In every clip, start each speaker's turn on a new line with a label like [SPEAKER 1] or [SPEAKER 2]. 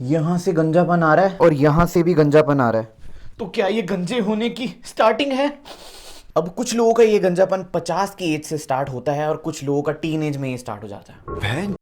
[SPEAKER 1] यहाँ से गंजापन आ रहा है और यहाँ से भी गंजापन आ रहा है। तो क्या ये गंजे होने की स्टार्टिंग है? अब कुछ लोगों का ये गंजापन 50 की एज से स्टार्ट होता है और कुछ लोगों का टीन एज में ये स्टार्ट हो जाता है।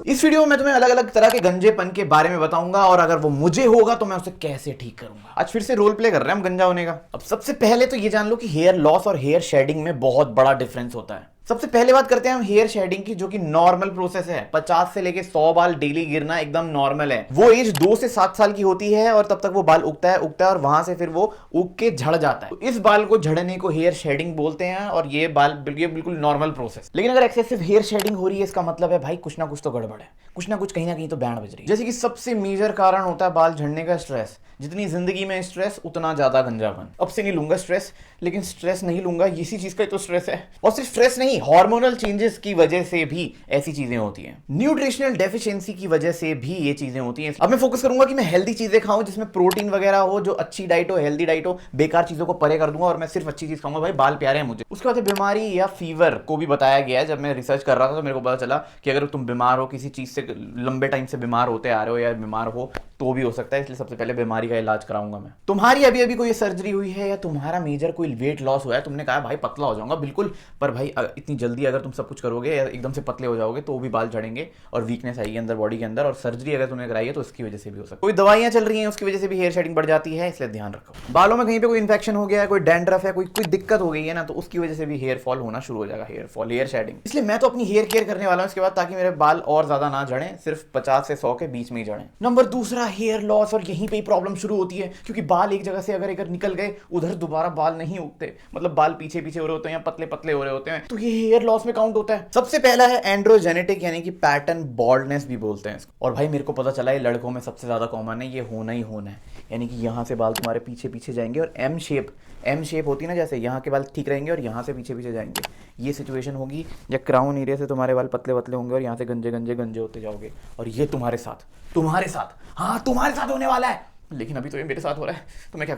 [SPEAKER 1] इस वीडियो में मैं तुम्हें अलग अलग तरह के गंजेपन के बारे में बताऊंगा और अगर वो मुझे होगा तो मैं उसे कैसे ठीक करूंगा। आज फिर से रोल प्ले कर रहे हैं हम गंजा होने का। अब सबसे पहले तो ये जान लो कि हेयर लॉस और हेयर शेडिंग में बहुत बड़ा डिफरेंस होता है। सबसे पहले बात करते हैं हम हेयर शेडिंग की, जो कि नॉर्मल प्रोसेस है। 50 से लेके 100 बाल डेली गिरना एकदम नॉर्मल है। वो एज 2 से 7 साल की होती है और तब तक वो बाल उगता है और वहां से फिर वो उग के झड़ जाता है। तो इस बाल को झड़ने को हेयर शेडिंग बोलते हैं और ये बिल्कुल नॉर्मल प्रोसेस। लेकिन अगर एक्सेसिव हेयर शेडिंग हो रही है, इसका मतलब है भाई कुछ ना कुछ तो गड़बड़ है, कुछ ना कुछ कहीं ना कहीं तो बैंड बज रही है। जैसे कि सबसे मेजर कारण होता है बाल झड़ने का स्ट्रेस। जितनी जिंदगी में स्ट्रेस उतना ज्यादा गंजापन। अब से नहीं लूंगा स्ट्रेस, लेकिन स्ट्रेस नहीं लूंगा, इसी चीज का ही तो स्ट्रेस है। और सिर्फ स्ट्रेस नहीं, हार्मोनल चेंजेस की वजह से भी ऐसी चीजें होती हैं। न्यूट्रिशनल डेफिशिएंसी की वजह से भी ये चीजें होती हैं। अब मैं फोकस करूंगा कि मैं हेल्दी चीजें खाऊं, जिसमें प्रोटीन वगैरह हो, जो अच्छी डाइट हो, हेल्दी डाइट हो। बेकार चीजों को परे कर दूंगा और मैं सिर्फ अच्छी चीज खाऊंगा। भाई बाल प्यारे हैं मुझे। उसके बाद बीमारी या फीवर को भी बताया गया है। जब मैं रिसर्च कर रहा था तो मेरे को पता चला कि अगर तुम बीमार हो, किसी चीज से लंबे टाइम से बीमार होते आ रहे हो या बीमार हो, तो भी हो सकता है। इसलिए सबसे पहले बीमारी का इलाज कराऊंगा मैं। तुम्हारी अभी अभी कोई सर्जरी हुई है या तुम्हारा मेजर कोई वेट लॉस हुआ है, तुमने कहा भाई पतला हो जाऊंगा, बिल्कुल। पर भाई इतनी जल्दी अगर तुम सब कुछ करोगे या एकदम से पतले हो जाओगे तो भी बाल झड़ेंगे और वीकनेस आएगी अंदर बॉडी के अंदर। और सर्जरी अगर तुमने कराई है तो उसकी वजह से भी हो सकता है। कोई दवाइयां चल रही हैं उसकी वजह से भी हेयर शेडिंग बढ़ जाती है, इसलिए ध्यान रखो। बालों में कहीं पे कोई इन्फेक्शन हो गया है, कोई डैंड्रफ है, कोई दिक्कत हो गई है ना, तो उसकी वजह से भी हेयर फॉल होना शुरू हो जाएगा। Hair fall, hair shedding. इसलिए मैं तो अपनी हेयर केयर करने वाला हूं इसके बाद, ताकि मेरे बाल और ज्यादा ना झड़े, सिर्फ 50 से 100 के बीच में ही झड़े। नंबर दूसरा, हेयर लॉस। और यहीं पे ही प्रॉब्लम शुरू होती है, क्योंकि बाल एक जगह से अगर निकल गए, उधर दोबारा बाल नहीं उगते। मतलब बाल पीछे पीछे हो रहे होते हैं या पतले पतले हो रहे होते हैं, तो ये हेयर लॉस में काउंट होता है। सबसे पहला है एंड्रोजेनेटिक, यानी कि पैटर्न बॉल्डनेस भी बोलते हैं इसको। और भाई मेरे को पता चला है लड़कों में सबसे ज्यादा कॉमन है, ये होना ही होना है। यानी कि यहाँ से बाल तुम्हारे पीछे पीछे जाएंगे और एम शेप होती है ना, जैसे यहाँ के बाल ठीक रहेंगे और यहाँ से पीछे पीछे जाएंगे। ये सिचुएशन होगी। या क्राउन एरिया से तुम्हारे बाल पतले पतले होंगे और यहाँ से गंजे गंजे गंजे होते जाओगे। और ये तुम्हारे साथ हाँ तुम्हारे साथ होने वाला है। लेकिन अभी तो ये मेरे साथ हो रहा है, तो मैं क्या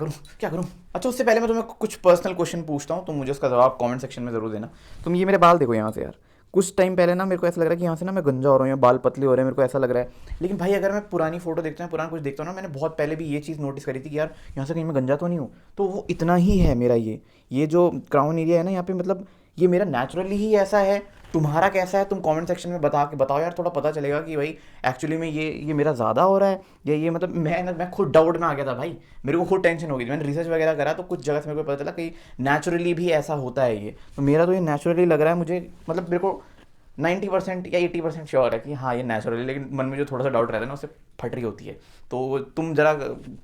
[SPEAKER 1] करूं? अच्छा, उससे पहले मैं तुम्हें कुछ पर्सनल क्वेश्चन पूछता हूं, तुम मुझे उसका जवाब कमेंट सेक्शन में जरूर देना। तुम ये मेरे बाल देखो यहाँ से यार। कुछ टाइम पहले ना मेरे को ऐसा लग रहा है कि यहाँ से ना मैं गंजा हो रहा हूँ या बाल पतले हो रहे हैं, मेरे को ऐसा लग रहा है। लेकिन भाई अगर मैं पुरानी फोटो देखता हूँ, पुराना कुछ देखता हूँ ना, मैंने बहुत पहले भी ये चीज़ नोटिस करी थी कि यार यहाँ से कहीं मैं गंजा तो नहीं हूँ। तो वो इतना ही है मेरा ये जो क्राउन एरिया है ना यहाँ पे, मतलब ये मेरा नेचुरली ही ऐसा है। तुम्हारा कैसा है तुम कमेंट सेक्शन में बताओ यार, थोड़ा पता चलेगा कि भाई एक्चुअली में ये मेरा ज़्यादा हो रहा है या ये, मतलब मैं खुद डाउट में आ गया था भाई। मेरे को खुद टेंशन हो गई थी। मैंने रिसर्च वगैरह करा तो कुछ जगह से मेरे को पता चला कि नेचुरली भी ऐसा होता है ये। तो मेरा तो ये नेचुरली लग रहा है मुझे, मतलब मेरे को 90% या 80% श्योर है कि हाँ ये नेचुरली। लेकिन मन में जो थोड़ा सा डाउट रहता है ना, उससे फट रही होती है। तो तुम जरा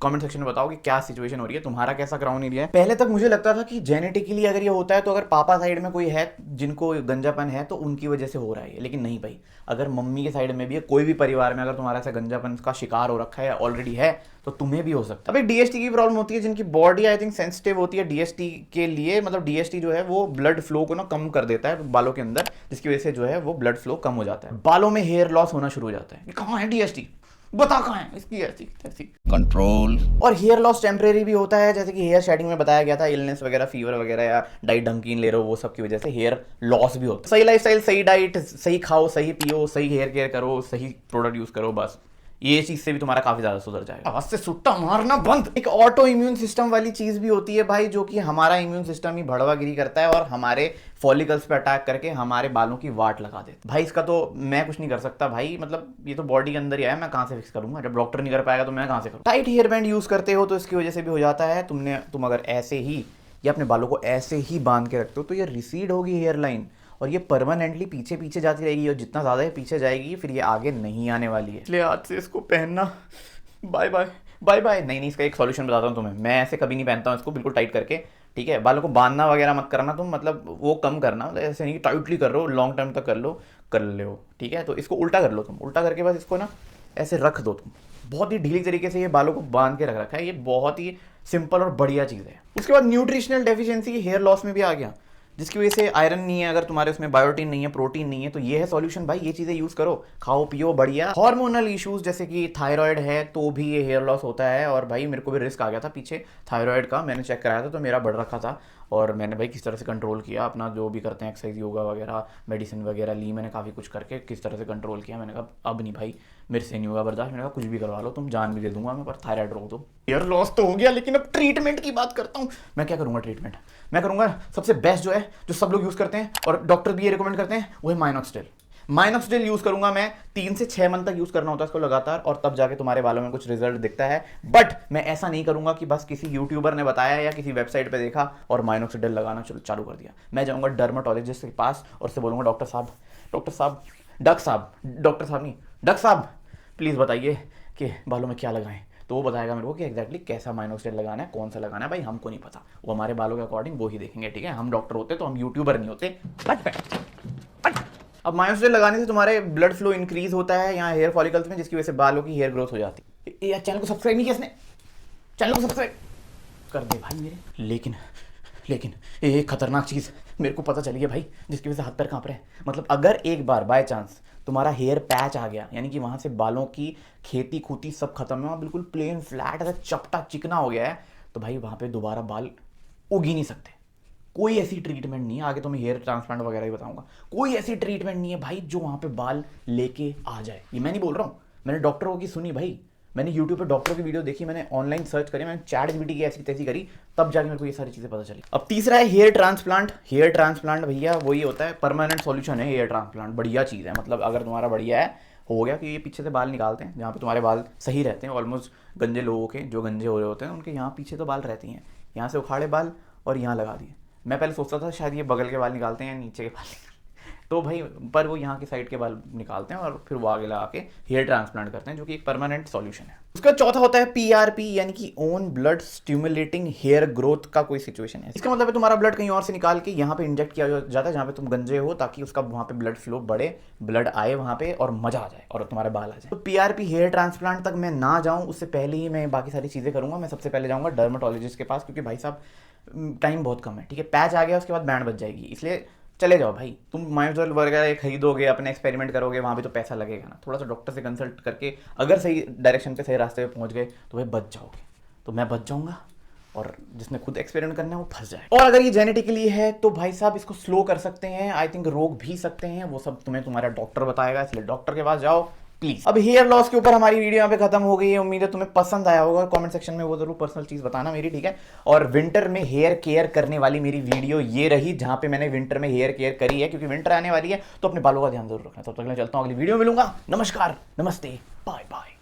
[SPEAKER 1] कमेंट सेक्शन में बताओ कि क्या सिचुएशन हो रही है, तुम्हारा कैसा क्राउन एरिया है। पहले तक मुझे लगता था कि जेनेटिकली अगर ये होता है तो अगर पापा साइड में कोई है जिनको गंजापन है तो उनकी वजह से हो रहा है, लेकिन नहीं भाई। अगर मम्मी के साइड में भी है, कोई भी परिवार में अगर तुम्हारा ऐसा गंजापन का शिकार हो रखा है ऑलरेडी है, तो तुम्हें भी हो सकता है। अभी डीएसटी की प्रॉब्लम होती है, जिनकी बॉडी आई थिंक सेंसिटिव होती है डीएसटी के लिए। मतलब डीएसटी जो है वो ब्लड फ्लो को ना कम कर देता है बालों के अंदर, जिसकी वजह से जो है वो ब्लड फ्लो कम हो जाता है, बालों में हेयर लॉस होना शुरू हो जाता है। कहाँ है डीएसटी, बता कहाँ है इसकी ऐसी ऐसी कंट्रोल। और हेयर लॉस टेम्परेरी भी होता है, जैसे कि हेयर शेडिंग में बताया गया था, इलनेस वगैरह, फीवर वगैरह या डाइट ढंग की ले रहे हो, वो सब की वजह से हेयर लॉस भी होता है। सही लाइफस्टाइल, सही डाइट, सही खाओ, सही पियो, सही हेयर केयर करो, सही प्रोडक्ट यूज करो, बस ये चीज से भी तुम्हारा काफी ज्यादा सुधर जाएगा। आवाज से सुट्टा मारना बंद। एक ऑटो इम्यून सिस्टम वाली चीज भी होती है भाई, जो कि हमारा इम्यून सिस्टम ही भड़वागिरी करता है और हमारे फॉलिकल्स पे अटैक करके हमारे बालों की वाट लगा देता। भाई इसका तो मैं कुछ नहीं कर सकता भाई, मतलब ये तो बॉडी के अंदर ही है, मैं कहां से फिक्स करूंगा? जब डॉक्टर नहीं कर पाएगा तो मैं कहां से करूँ? टाइट हेयर बैंड यूज करते हो तो इसकी वजह से भी हो जाता है। तुम अगर ऐसे ही या अपने बालों को ऐसे ही बांध के रखते हो तो ये रिसीड होगी हेयर लाइन और ये परमानेंटली पीछे पीछे जाती रहेगी। और जितना ज़्यादा ये पीछे जाएगी फिर ये आगे नहीं आने वाली है। इसलिए आज से इसको पहनना बाय बाय बाय बाय। नहीं, इसका एक सॉल्यूशन बताता हूँ तुम्हें। मैं ऐसे कभी नहीं पहनता हूँ इसको, बिल्कुल टाइट करके, ठीक है। बालों को बांधना वगैरह मत करना तुम, मतलब वो कम करना, मतलब ऐसे नहीं टाइटली कर लो, लॉन्ग टर्म तक कर लो, ठीक है। तो इसको उल्टा कर लो तुम, उल्टा करके बस इसको ना ऐसे रख दो तुम। बहुत ही ढीली तरीके से ये बालों को बांध के रख रखा है। ये बहुत ही सिंपल और बढ़िया चीज़ है। उसके बाद न्यूट्रिशनल डेफिशिएंसी हेयर लॉस में भी आ गया, जिसकी वजह से आयरन नहीं है, अगर तुम्हारे उसमें बायोटीन नहीं है, प्रोटीन नहीं है, तो ये है सॉल्यूशन भाई। ये चीजें यूज करो, खाओ पियो बढ़िया। हार्मोनल इश्यूज जैसे कि थायराइड है तो भी ये हेयर लॉस होता है। और भाई मेरे को भी रिस्क आ गया था पीछे थायराइड का, मैंने चेक कराया था तो मेरा बढ़ रखा था। और मैंने भाई किस तरह से कंट्रोल किया अपना, जो भी करते हैं एक्सरसाइज, योगा वगैरह, मेडिसिन वगैरह ली मैंने, काफ़ी कुछ करके किस तरह से कंट्रोल किया। मैंने कहा अब नहीं भाई, मेरे से नहीं होगा बर्दाश्त। मैंने कहा कुछ भी करवा लो तुम, जान भी दे दूंगा मैं, पर थायराइड रोक दो। हेयर लॉस तो हो गया, लेकिन अब ट्रीटमेंट की बात करता हूँ। मैं क्या करूंगा ट्रीटमेंट? मैं करूंगा सबसे बेस्ट जो है, जो सब लोग यूज़ करते हैं और डॉक्टर भी ये रिकमेंड करते हैं, वो है माइनॉक्सिडिल। माइनॉक्सिडिल यूज़ करूंगा मैं, 3 से 6 मंथ तक यूज़ करना होता है इसको लगातार, और तब जाके तुम्हारे बालों में कुछ रिजल्ट दिखता है। बट मैं ऐसा नहीं करूंगा कि बस किसी यूट्यूबर ने बताया या किसी वेबसाइट पे देखा और माइनॉक्सिडिल लगाना चालू कर दिया। मैं जाऊंगा डर्माटोलॉजिस्ट के पास और उससे बोलूंगा डॉक्टर साहब, डॉक्टर साहब नहीं, डॉक्टर साहब प्लीज़ बताइए कि बालों में क्या लगाएं। तो वो बताएगा मेरे को कि एग्जैक्टली कैसा माइनॉक्सिडिल लगाना है, कौन सा लगाना है। भाई हमको नहीं पता, वो हमारे बालों के अकॉर्डिंग वो ही देखेंगे, ठीक है? हम डॉक्टर होते तो हम यूट्यूबर नहीं होते। अब माइनॉक्सिडिल लगाने से तुम्हारे ब्लड फ्लो इंक्रीज होता है यहाँ हेयर फॉलिकल्स में, जिसकी वजह से बालों की हेयर ग्रोथ हो जाती है। यार चैनल को सब्सक्राइब नहीं किया इसने, चैनल को सब्सक्राइब कर दे भाई मेरे। लेकिन एक खतरनाक चीज़ मेरे को पता चली है भाई, जिसकी वजह से हाथ पैर कांप रहे हैं। मतलब अगर एक बार बाय चांस तुम्हारा हेयर पैच आ गया, यानी कि वहाँ से बालों की खेती खूती सब खत्म है, वहाँ बिल्कुल प्लेन फ्लैट ऐसा चपटा चिकना हो गया है, तो भाई वहाँ पे दोबारा बाल उग ही नहीं सकते। कोई ऐसी ट्रीटमेंट नहीं है, आगे तुम्हें हेयर ट्रांसप्लांट वगैरह ही बताऊंगा, कोई ऐसी ट्रीटमेंट नहीं है भाई जो वहाँ पे बाल लेके आ जाए। ये मैं नहीं बोल रहा हूँ, मैंने डॉक्टरों की सुनी भाई, मैंने यूट्यूब पे डॉक्टरों की वीडियो देखी, मैंने ऑनलाइन सर्च करी, मैंने चैट जीपीटी की ऐसी तैसी करी, तब जाके मेरे को ये सारी चीज़ें पता चली। अब तीसरा है हेयर ट्रांसप्लांट। हेयर ट्रांसप्लांट भैया वही होता है, परमानेंट सॉल्यूशन है हेयर ट्रांसप्लांट। बढ़िया चीज़ है, मतलब अगर तुम्हारा बढ़िया है, हो गया कि ये पीछे से बाल निकालते हैं जहाँ पे तुम्हारे बाल सही रहते हैं। ऑलमोस्ट गंजे लोगों के, जो गंजे हो रहे होते हैं, उनके यहाँ पीछे तो बाल रहती हैं, यहाँ से उखाड़े बाल और यहाँ लगा दिए। मैं पहले सोचता था शायद ये बगल के बाल निकालते हैं या नीचे के बाल तो भाई, पर वो यहाँ की साइड के बाल निकालते हैं और फिर वो आगे लगा के हेयर ट्रांसप्लांट करते हैं, जो कि एक परमानेंट सॉल्यूशन है। उसका चौथा होता है पीआरपी, यानी कि own blood stimulating hair growth का कोई सिचुएशन है। इसका मतलब है तुम्हारा ब्लड कहीं और से निकाल के यहाँ पे इंजेक्ट किया जाता है जहाँ पे तुम गंजे हो, ताकि उसका वहाँ पे ब्लड फ्लो बढ़े, ब्लड आए वहाँ पे और मजा आ जाए और तुम्हारे बाल आ जाए। तो पीआरपी हेयर ट्रांसप्लांट तक मैं ना जाऊँ, उससे पहले ही मैं बाकी सारी चीज़ें करूँगा। मैं सबसे पहले जाऊँगा डर्माटोलॉजिस्ट के पास, क्योंकि भाई साहब टाइम बहुत कम है, ठीक है? पैच आ गया उसके बाद बैंड बच जाएगी, इसलिए चले जाओ भाई। तुम माइनॉक्सिडिल वगैरह खरीदोगे, अपने एक्सपेरिमेंट करोगे, वहाँ भी तो पैसा लगेगा ना। थोड़ा सा डॉक्टर से कंसल्ट करके अगर सही डायरेक्शन पे, सही रास्ते पे पहुँच गए तो भाई बच जाओगे। तो मैं बच जाऊँगा, और जिसने खुद एक्सपेरिमेंट करना है वो फंस जाए। और अगर ये जेनेटिकली है तो भाई साहब इसको स्लो कर सकते हैं, आई थिंक रोक भी सकते हैं, वो सब तुम्हें तुम्हारा डॉक्टर बताएगा, इसलिए डॉक्टर के पास जाओ प्लीज। अब हेयर लॉस के ऊपर हमारी वीडियो यहाँ पे खत्म हो गई है। उम्मीद है तुम्हें पसंद आया होगा। कमेंट सेक्शन में वो जरूर पर्सनल चीज बताना मेरी, ठीक है? और विंटर में हेयर केयर करने वाली मेरी वीडियो ये रही, जहां पे मैंने विंटर में हेयर केयर करी है, क्योंकि विंटर आने वाली है तो अपने बालों का ध्यान जरूर रखना। तब तक मैं चलता हूँ, अगली वीडियो मिलूंगा। नमस्कार, नमस्ते, बाय बाय।